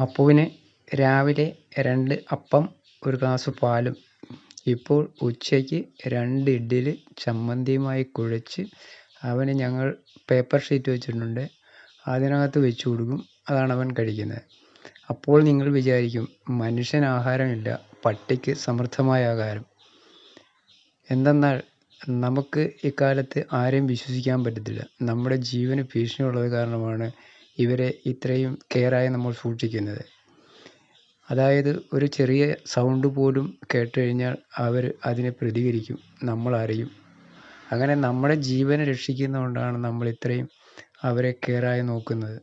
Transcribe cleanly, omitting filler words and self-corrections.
അപ്പുവിന് രാവിലെ 2 അപ്പം, 1 ഗ്ലാസ് പാലും ഇപ്പോൾ ഉച്ചയ്ക്ക് 2 ഇഡ്ഡലി ചമ്മന്തിയുമായി കുഴച്ച് അവന് ഞങ്ങൾ പേപ്പർ ഷീറ്റ് വെച്ചിട്ടുണ്ട്, അതിനകത്ത് വെച്ച് കൊടുക്കും. അതാണ് അവൻ കഴിക്കുന്നത്. അപ്പോൾ നിങ്ങൾ വിചാരിക്കും, മനുഷ്യന് ആഹാരമില്ല, പട്ടിക്ക് സമൃദ്ധമായ ആഹാരം. എന്തെന്നാൽ നമുക്ക് ഇക്കാലത്ത് ആരെയും വിശ്വസിക്കാൻ പറ്റത്തില്ല. നമ്മുടെ ജീവന് ഭീഷണിയുള്ളത് കാരണമാണ് ഇവരെ ഇത്രയും കെയറായി നമ്മൾ സൂക്ഷിക്കുന്നത്. അതായത് ഒരു ചെറിയ സൗണ്ട് പോലും കേട്ട് കഴിഞ്ഞാൽ അവർ അതിനെ പ്രതികരിക്കും, നമ്മളറിയും. അങ്ങനെ നമ്മുടെ ജീവനെ രക്ഷിക്കുന്നതുകൊണ്ടാണ് നമ്മൾ ഇത്രയും അവരെ കെയറായി നോക്കുന്നത്.